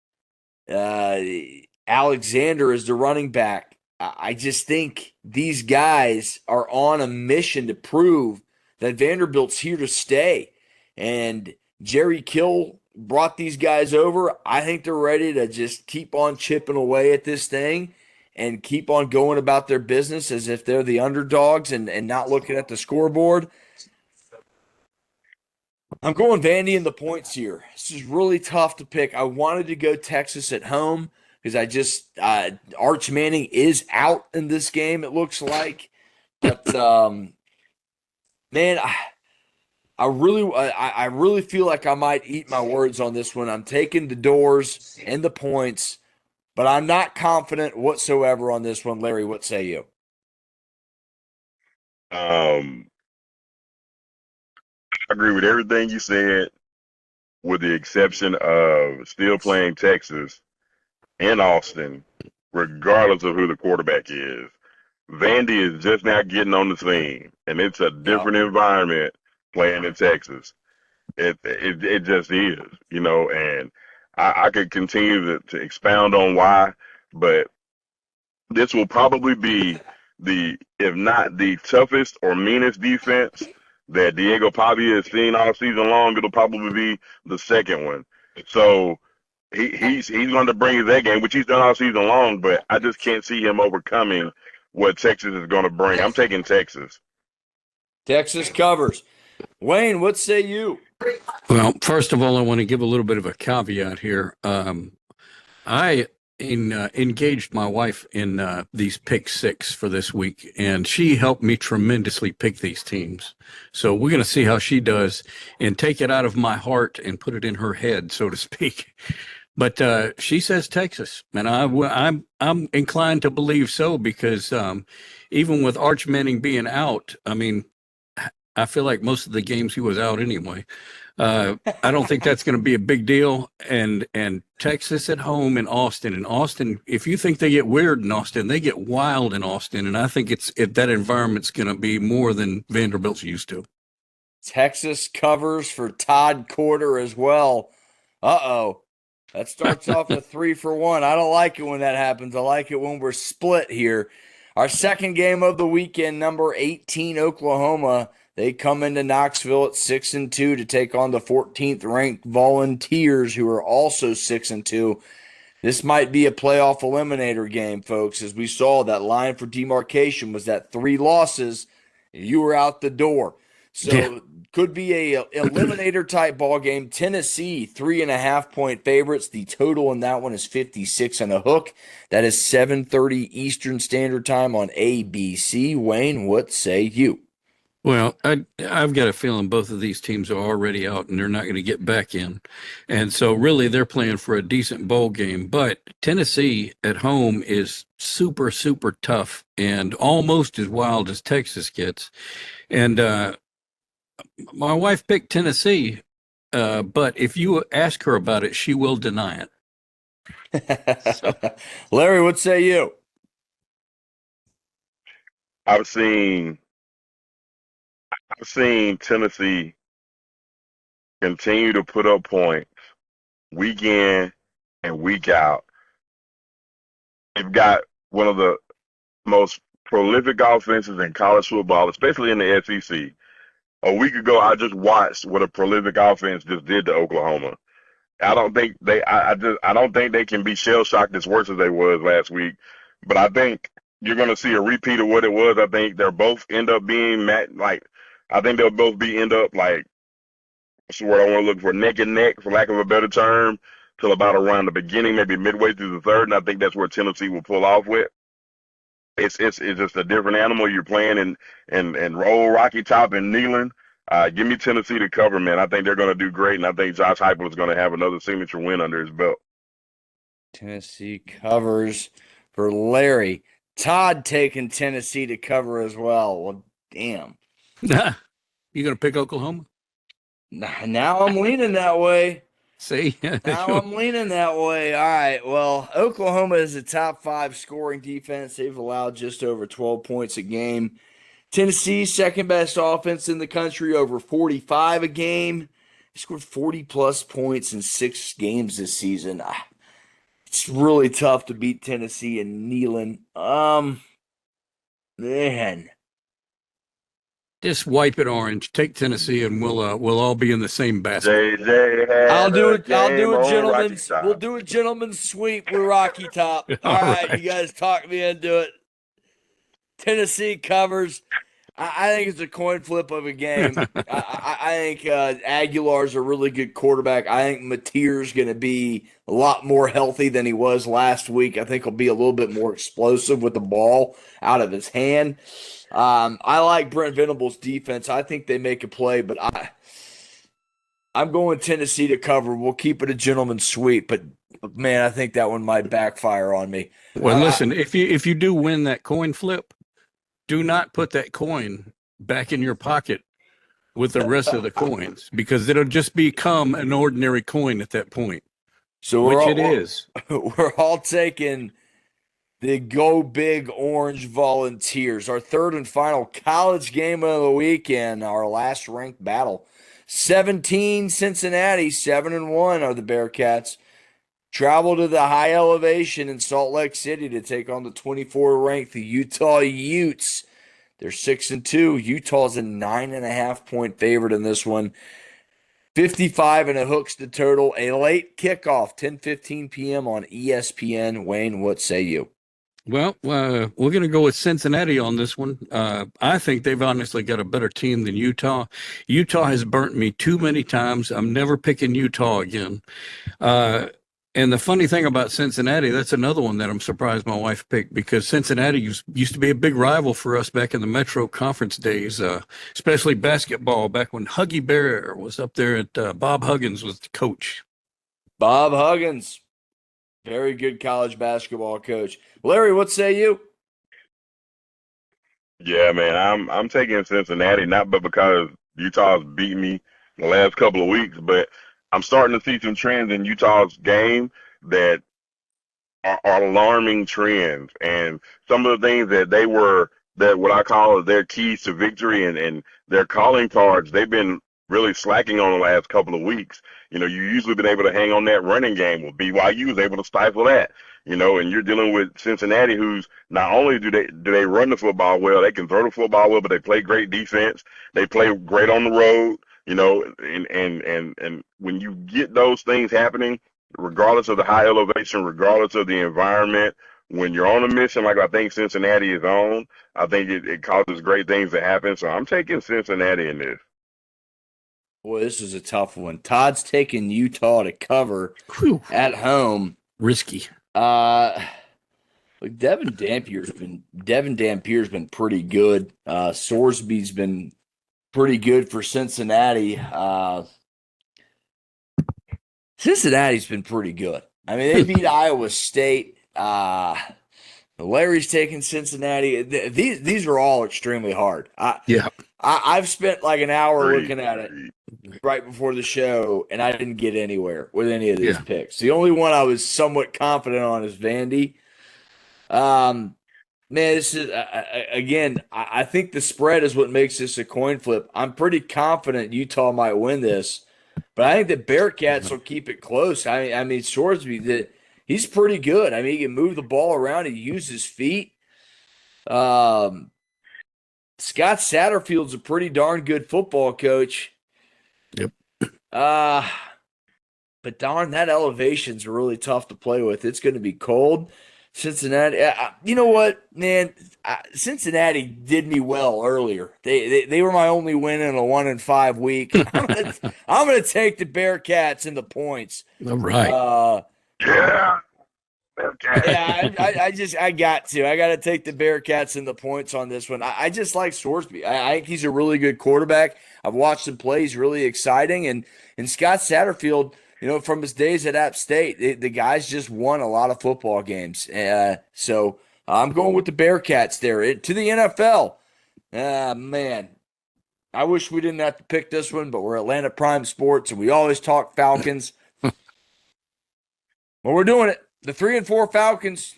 Alexander is the running back. I just think these guys are on a mission to prove that Vanderbilt's here to stay. And Jerry Kill brought these guys over. I think they're ready to just keep on chipping away at this thing and keep on going about their business as if they're the underdogs and not looking at the scoreboard. I'm going Vandy in the points here. This is really tough to pick. I wanted to go Texas at home because Arch Manning is out in this game, it looks like. But, man, I really feel like I might eat my words on this one. I'm taking the Doors and the points, but I'm not confident whatsoever on this one. Larry, what say you? I agree with everything you said, with the exception of still playing Texas in Austin regardless of who the quarterback is. Vandy is just now getting on the scene, and it's a different environment playing in Texas. It just is, and I could continue to expound on why, but this will probably be if not the toughest or meanest defense that Diego Pavia has seen all season long, it'll probably be the second one. So he's going to bring his A game, which he's done all season long, but I just can't see him overcoming what Texas is going to bring. I'm taking Texas. Texas covers. Wayne, what say you? Well, first of all, I want to give a little bit of a caveat here. I engaged my wife in these pick six for this week, and she helped me tremendously pick these teams. So we're going to see how she does and take it out of my heart and put it in her head, so to speak. But she says Texas, and I'm inclined to believe so because even with Arch Manning being out, I mean, I feel like most of the games he was out anyway. I don't think that's going to be a big deal. And Texas at home in Austin. And Austin, if you think they get weird in Austin, they get wild in Austin. And I think that environment's going to be more than Vanderbilt's used to. Texas covers for Todd Corder as well. Uh-oh. That starts off a 3-for-1. I don't like it when that happens. I like it when we're split here. Our second game of the weekend, number 18, Oklahoma. They come into Knoxville at 6-2 to take on the 14th ranked Volunteers, who are also 6-2. This might be a playoff eliminator game, folks. As we saw, that line for demarcation was that 3 losses, you were out the door. So could be a eliminator type ball game. Tennessee, 3.5-point favorites. The total in that one is 56 and a hook. That is 7:30 Eastern Standard Time on ABC. Wayne, what say you? Well, I've got a feeling both of these teams are already out and they're not going to get back in. And so really they're playing for a decent bowl game. But Tennessee at home is super, super tough and almost as wild as Texas gets. And my wife picked Tennessee, but if you ask her about it, she will deny it. So. Larry, what say you? I've seen Tennessee continue to put up points week in and week out. They've got one of the most prolific offenses in college football, especially in the SEC. A week ago, I just watched what a prolific offense just did to Oklahoma. I don't think they can be shell shocked as worse as they was last week. But I think you're going to see a repeat of what it was. I think they'll both end up being what's the word I want to look for, neck and neck, for lack of a better term, till about around the beginning, maybe midway through the third. And I think that's where Tennessee will pull off with. It's just a different animal. You're playing and roll Rocky Top and Neyland. Give me Tennessee to cover, man. I think they're going to do great, and I think Josh Heupel is going to have another signature win under his belt. Tennessee covers for Larry. Todd taking Tennessee to cover as well. Well, damn. You going to pick Oklahoma? Now I'm leaning that way. See? Now I'm leaning that way. All right. Well, Oklahoma is a top 5 scoring defense. They've allowed just over 12 points a game. Tennessee, second best offense in the country, over 45 a game. They scored 40-plus points in 6 games this season. It's really tough to beat Tennessee and Neyland. Man. Just wipe it orange. Take Tennessee, and we'll all be in the same basket. I'll do a gentleman's. We'll do a gentleman's sweep with Rocky Top. All right, you guys talk me into it. Tennessee covers. I think it's a coin flip of a game. I think Aguilar's a really good quarterback. I think Mateer's going to be a lot more healthy than he was last week. I think he'll be a little bit more explosive with the ball out of his hand. I like Brent Venables' defense. I think they make a play, but I'm going Tennessee to cover. We'll keep it a gentleman's sweep, but man, I think that one might backfire on me. Well, listen, if you do win that coin flip, do not put that coin back in your pocket with the rest of the coins, because it'll just become an ordinary coin at that point. So it is. We're all taking The Go Big Orange Volunteers. Our third and final college game of the weekend, our last ranked battle. 17 Cincinnati, 7-1 are the Bearcats. Travel to the high elevation in Salt Lake City to take on the 24 ranked the Utah Utes. They're 6-2. Utah's a 9.5-point favorite in this one. 55 and a hooks to total. A late kickoff, 10:15 p.m. on ESPN. Wayne, what say you? Well, we're going to go with Cincinnati on this one. I think they've honestly got a better team than Utah. Utah has burnt me too many times. I'm never picking Utah again. And the funny thing about Cincinnati, that's another one that I'm surprised my wife picked, because Cincinnati used to be a big rival for us back in the Metro Conference days, especially basketball, back when Huggy Bear was up there at Bob Huggins was the coach. Bob Huggins, very good college basketball coach. Larry, what say you? Yeah, man, I'm taking Cincinnati, not but because Utah's beat me the last couple of weeks, but I'm starting to see some trends in Utah's game that are alarming trends, and some of the things that what I call their keys to victory and their calling cards, they've been really slacking on the last couple of weeks. You usually been able to hang on that running game. Well, BYU is able to stifle that. And you're dealing with Cincinnati, who's not only do they run the football well, they can throw the football well, but they play great defense. They play great on the road. And when you get those things happening, regardless of the high elevation, regardless of the environment, when you're on a mission like I think Cincinnati is on, I think it causes great things to happen. So I'm taking Cincinnati in this. Boy, this is a tough one. Todd's taking Utah to cover at home. Risky. Look, Devin Dampier's been pretty good. Sorsby's been pretty good for Cincinnati. Cincinnati's been pretty good. I mean, they beat Iowa State. Larry's taking Cincinnati. These are all extremely hard. I've spent like an hour looking at it right before the show, and I didn't get anywhere with any of these picks. The only one I was somewhat confident on is Vandy. Man, this is again. I think the spread is what makes this a coin flip. I'm pretty confident Utah might win this, but I think the Bearcats will keep it close. I mean, Sorsby, he's pretty good. I mean, he can move the ball around. He uses his feet. Scott Satterfield's a pretty darn good football coach. Yep. But darn, that elevation's really tough to play with. It's going to be cold. Cincinnati, you know what, man? Cincinnati did me well earlier. They were my only win in a 1-5 week. I'm gonna take the Bearcats in the points. All right. Yeah. Yeah, I got to take the Bearcats in the points on this one. I just like Sorsby. I think he's a really good quarterback. I've watched him play. He's really exciting. And Scott Satterfield, from his days at App State, the guy's just won a lot of football games. So I'm going with the Bearcats there. To the NFL. Man, I wish we didn't have to pick this one, but we're Atlanta Prime Sports, and we always talk Falcons. Well, we're doing it. The 3-4 Falcons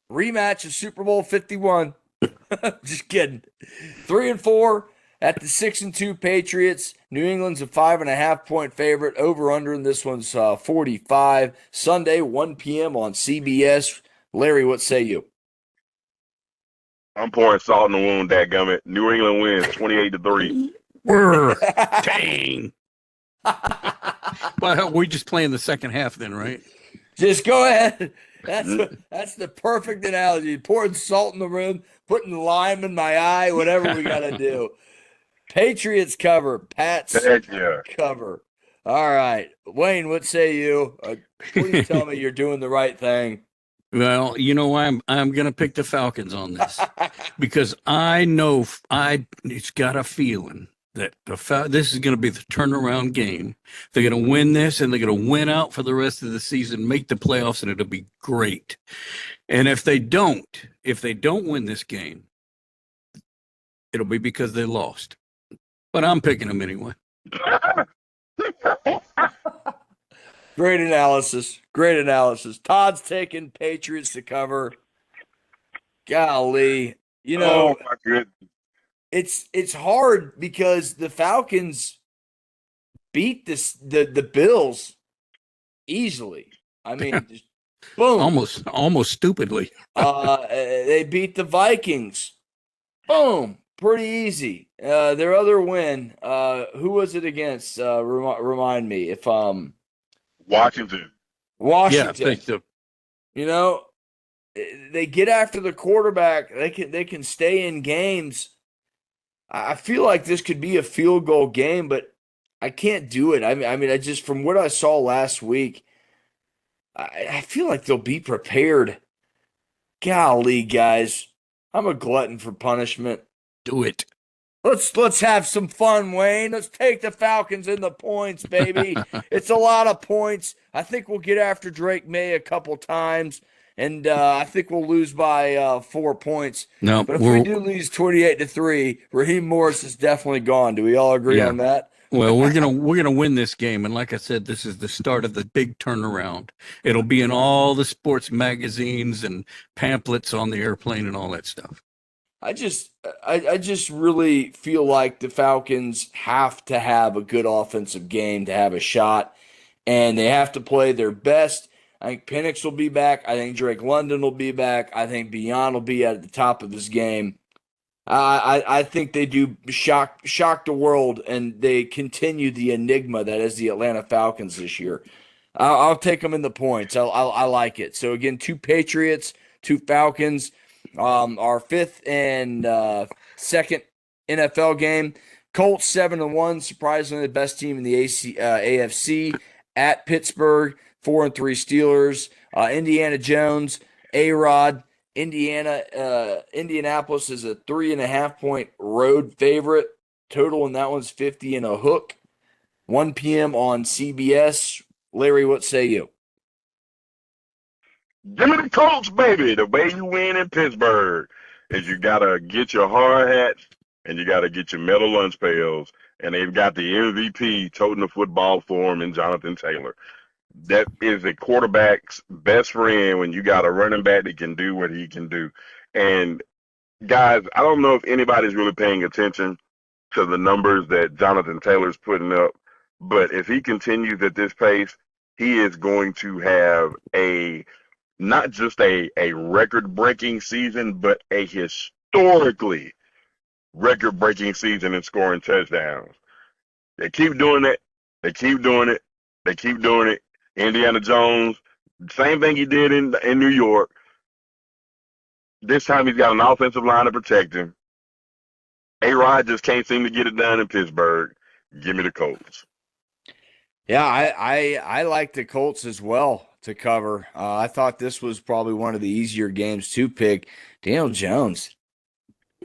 rematch of Super Bowl 51. Just kidding. 3-4 at the 6-2 Patriots. New England's a 5.5-point favorite. Over under in this one's 45. Sunday, 1 p.m. on CBS. Larry, what say you? I'm pouring salt in the wound, dadgummit. New England wins 28-3. Dang. Well, we just playing the second half then, right? Just go ahead. That's the perfect analogy. Pouring salt in the room, putting lime in my eye, whatever we got to do. Patriots cover. Pats cover. All right. Wayne, what say you? Please tell me you're doing the right thing. Well, you know why I'm going to pick the Falcons on this, because I know it's got a feeling that this is going to be the turnaround game. They're going to win this, and they're going to win out for the rest of the season, make the playoffs, and it'll be great. And if they don't win this game, it'll be because they lost. But I'm picking them anyway. Great analysis. Todd's taking Patriots to cover. Golly, you Oh know, my goodness. it's hard because the Falcons beat the Bills easily. I mean, just boom. Almost stupidly. They beat the Vikings. Boom. Pretty easy. Their other win, who was it against? Remind me if Washington. Yeah, Washington. thanks to You know, they get after the quarterback. They can stay in games. I feel like this could be a field goal game, but I can't do it. I mean, I just from what I saw last week, I feel like they'll be prepared. Golly, guys, I'm a glutton for punishment. do it. Let's have some fun, Wayne. Let's take the Falcons in the points, baby. It's a lot of points. I think we'll get after Drake May a couple times, and I think we'll lose by 4 points. No, But if we do lose 28-3, Raheem Morris is definitely gone. Do we all agree yeah. on that? Well, we're gonna win this game, and like I said, this is the start of the big turnaround. It'll be in all the sports magazines and pamphlets on the airplane and all that stuff. I just I just really feel like the Falcons have to have a good offensive game to have a shot, and they have to play their best. I think Penix will be back. I think Drake London will be back. I think Beyond will be at the top of this game. I think they do shock the world, and they continue the enigma that is the Atlanta Falcons this year. I'll take them in the points. I like it. So again, two Patriots, two Falcons. Our fifth and second NFL game. Colts 7-1, surprisingly the best team in the AFC at Pittsburgh. 4-3 Steelers. Indiana Jones, A-Rod. Indianapolis is a 3.5 point road favorite. Total in that one's 50 and a hook. 1 p.m. on CBS. Larry, what say you? Give me the Colts, baby. The way you win in Pittsburgh is you got to get your hard hats and you got to get your metal lunch pails. And they've got the MVP toting the football for him in Jonathan Taylor. That is a quarterback's best friend when you got a running back that can do what he can do. And guys, I don't know if anybody's really paying attention to the numbers that Jonathan Taylor's putting up, but if he continues at this pace, he is going to have not just a record-breaking season, but a historically record-breaking season in scoring touchdowns. They keep doing it. They keep doing it. They keep doing it. Indiana Jones, same thing he did in New York. This time he's got an offensive line to protect him. A-Rod just can't seem to get it done in Pittsburgh. Give me the Colts. Yeah, I like the Colts as well to cover. I thought this was probably one of the easier games to pick. Daniel Jones,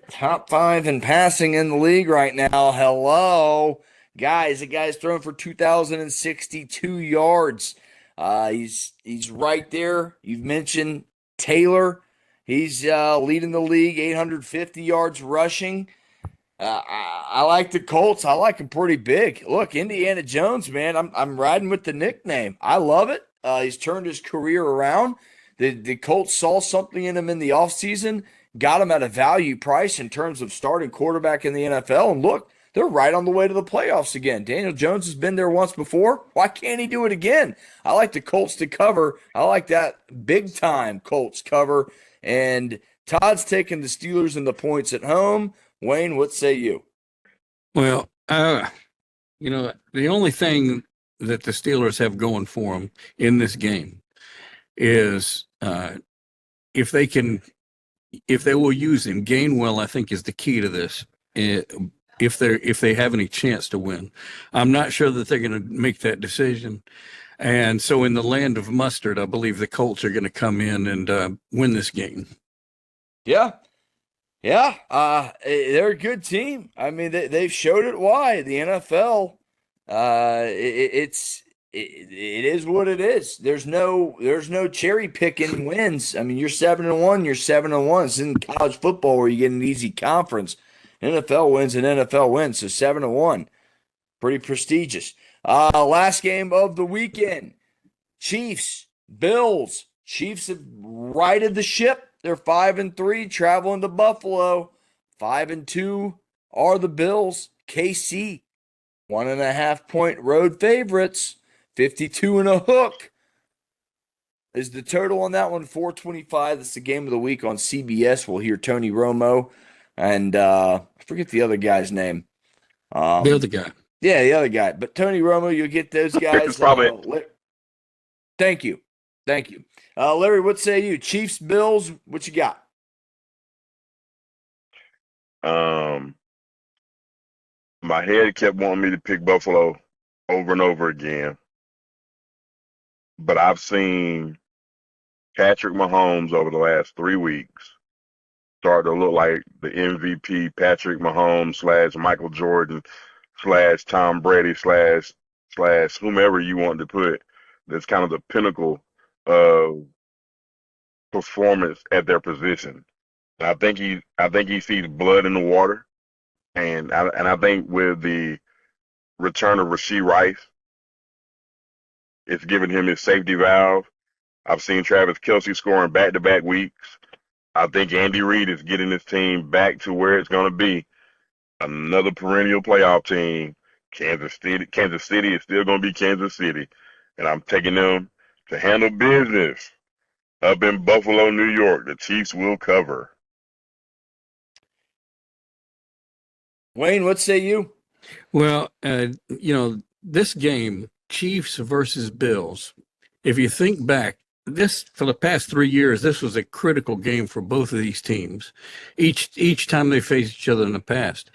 top 5 in passing in the league right now. Hello. Guys, the guy's thrown for 2,062 yards. He's right there. You've mentioned Taylor. He's leading the league, 850 yards rushing. I like the Colts. I like them pretty big. Look, Indiana Jones, man, I'm riding with the nickname. I love it. He's turned his career around. The Colts saw something in him in the offseason, got him at a value price in terms of starting quarterback in the NFL. And look, they're right on the way to the playoffs again. Daniel Jones has been there once before. Why can't he do it again? I like the Colts to cover. I like that big time Colts cover. And Todd's taking the Steelers and the points at home. Wayne, what say you? Well, the only thing that the Steelers have going for them in this game is if they will use him. Gainwell, I think, is the key to this. If they have any chance to win, I'm not sure that they're going to make that decision. And so, in the land of mustard, I believe the Colts are going to come in and win this game. Yeah. Yeah, they're a good team. I mean, they've showed it why. The NFL, it is what it is. There's no cherry picking wins. I mean, you're 7-1, you're 7-1. It's in college football where you get an easy conference. NFL wins and NFL wins, so 7-1, pretty prestigious. Last game of the weekend, Chiefs, Bills. Chiefs have righted the ship. They're 5-3 traveling to Buffalo. 5-2 are the Bills. KC, 1.5 point road favorites. 52 and a hook is the total on that one. 425. That's the game of the week on CBS. We'll hear Tony Romo and I forget the other guy's name. The other guy. Yeah, the other guy. But Tony Romo, you'll get those guys. It's probably Thank you. Larry, what say you? Chiefs, Bills, what you got? my head kept wanting me to pick Buffalo over and over again, but I've seen Patrick Mahomes over the last 3 weeks start to look like the MVP Patrick Mahomes slash Michael Jordan slash Tom Brady slash whomever you want to put. That's kind of the pinnacle of performance at their position. And I think he sees blood in the water, and I think with the return of Rashee Rice, it's given him his safety valve. I've seen Travis Kelce scoring back-to-back weeks. I think Andy Reid is getting his team back to where it's going to be. Another perennial playoff team. Kansas City is still going to be Kansas City. And I'm taking them to handle business up in Buffalo, New York. The Chiefs will cover. Wayne, what say you? Well, this game, Chiefs versus Bills, if you think back, this for the past 3 years, this was a critical game for both of these teams. Each time they faced each other in the past.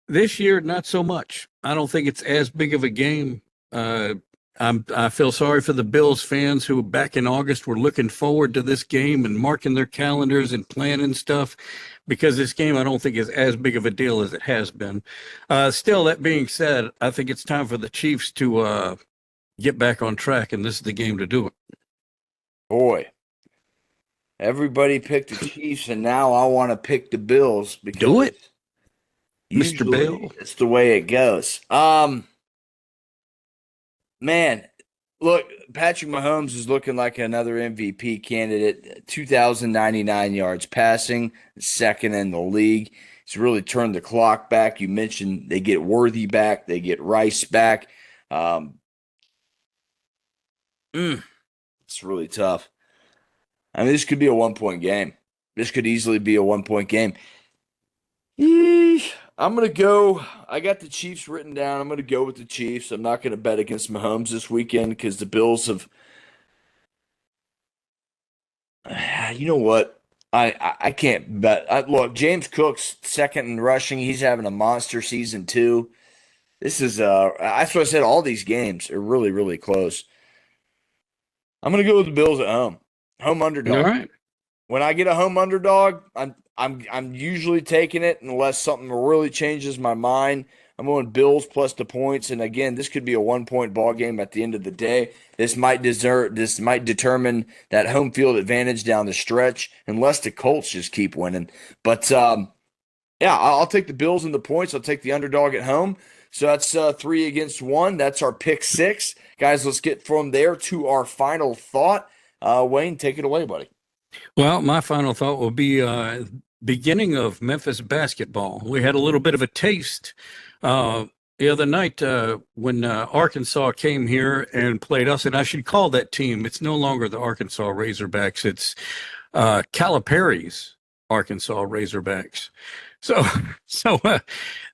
This year, not so much. I don't think it's as big of a game. I feel sorry for the Bills fans who back in August were looking forward to this game and marking their calendars and planning stuff, because this game I don't think is as big of a deal as it has been. Still, that being said, I think it's time for the Chiefs to get back on track, and this is the game to do it. Boy, everybody picked the Chiefs, and now I want to pick the Bills. Because do it, usually Mr. Bill. It's the way it goes. Man, look, Patrick Mahomes is looking like another MVP candidate. 2,099 yards passing, second in the league. He's really turned the clock back. You mentioned they get Worthy back, they get Rice back. It's really tough. I mean, this could be a 1-point game. This could easily be a 1-point game. I'm going to go. I got the Chiefs written down. I'm going to go with the Chiefs. I'm not going to bet against Mahomes this weekend because the Bills have. You know what? I can't bet. Look, James Cook's second in rushing. He's having a monster season too. This is that's what I said. All these games are really, really close. I'm going to go with the Bills at home. Home underdog. All right. When I get a home underdog, I'm usually taking it unless something really changes my mind. I'm going Bills plus the points, and again, this could be a 1-point ball game at the end of the day. This might determine that home field advantage down the stretch, unless the Colts just keep winning. But yeah, I'll take the Bills and the points. I'll take the underdog at home. So that's 3 against 1. That's our pick 6, guys. Let's get from there to our final thought. Wayne, take it away, buddy. Well, my final thought will be beginning of Memphis basketball. We had a little bit of a taste the other night when Arkansas came here and played us, and I should call that team. It's no longer the Arkansas Razorbacks. It's Calipari's Arkansas Razorbacks. So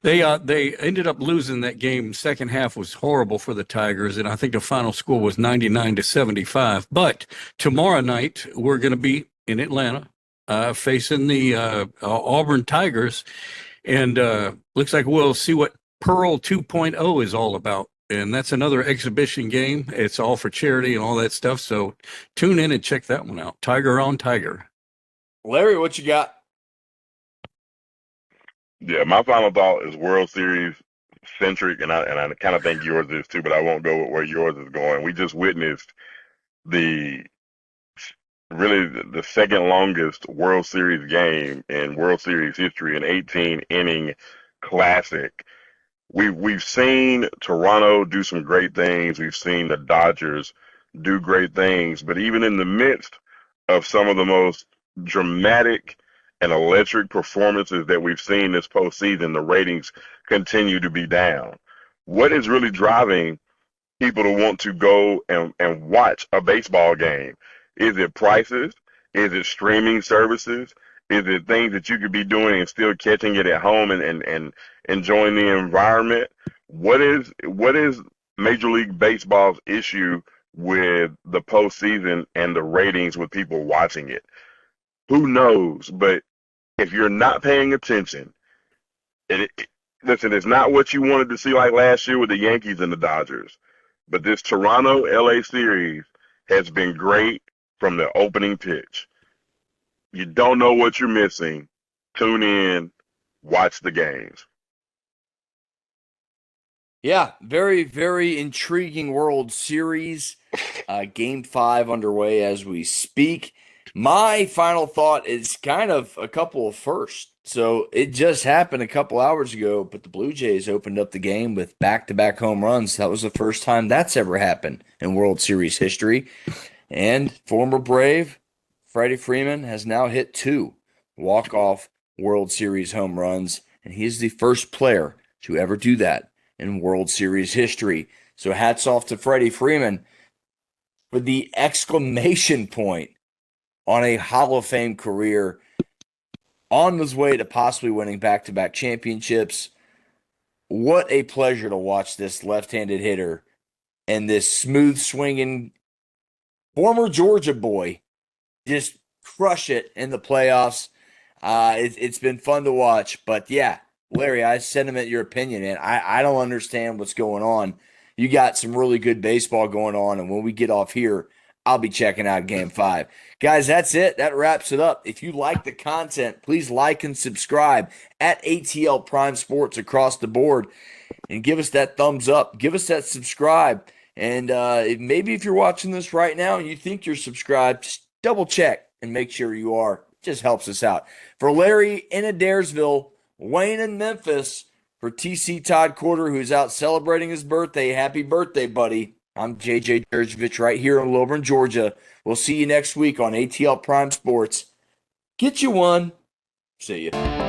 they ended up losing that game. Second half was horrible for the Tigers, and I think the final score was 99-75. But tomorrow night we're going to be in Atlanta, facing the Auburn Tigers, and looks like we'll see what Pearl 2.0 is all about. And that's another exhibition game. It's all for charity and all that stuff. So tune in and check that one out. Tiger on Tiger. Larry, what you got? Yeah, my final thought is World Series centric, and I kind of think yours is too, but I won't go with where yours is going. We just witnessed the second longest World Series game in World Series history, an 18-inning classic. We've seen Toronto do some great things. We've seen the Dodgers do great things, but even in the midst of some of the most dramatic and electric performances that we've seen this postseason, the ratings continue to be down. What is really driving people to want to go and watch a baseball game? Is it prices? Is it streaming services? Is it things that you could be doing and still catching it at home and enjoying the environment? What is Major League Baseball's issue with the postseason and the ratings with people watching it? Who knows? But if you're not paying attention, listen, it's not what you wanted to see like last year with the Yankees and the Dodgers. But this Toronto LA series has been great from the opening pitch. You don't know what you're missing. Tune in, watch the games. Yeah, very, very intriguing World Series. Game 5 underway as we speak. My final thought is kind of a couple of firsts. So it just happened a couple hours ago, but the Blue Jays opened up the game with back-to-back home runs. That was the first time that's ever happened in World Series history. And former Brave Freddie Freeman has now hit 2 walk-off World Series home runs, and he is the first player to ever do that in World Series history. So hats off to Freddie Freeman for the exclamation point on a Hall of Fame career, on his way to possibly winning back-to-back championships. What a pleasure to watch this left-handed hitter and this smooth-swinging former Georgia boy just crush it in the playoffs. It's been fun to watch. But, yeah, Larry, I sentiment your opinion, and I don't understand what's going on. You got some really good baseball going on, and when we get off here, I'll be checking out Game 5. Guys, that's it. That wraps it up. If you like the content, please like and subscribe at ATL Prime Sports across the board and give us that thumbs up. Give us that subscribe. And maybe if you're watching this right now and you think you're subscribed, just double check and make sure you are. It just helps us out. For Larry in Adairsville, Wayne in Memphis, for TC Todd Corder, who's out celebrating his birthday, happy birthday, buddy. I'm JJ Jurjevich right here in Lilburn, Georgia. We'll see you next week on ATL Prime Sports. Get you one. See you.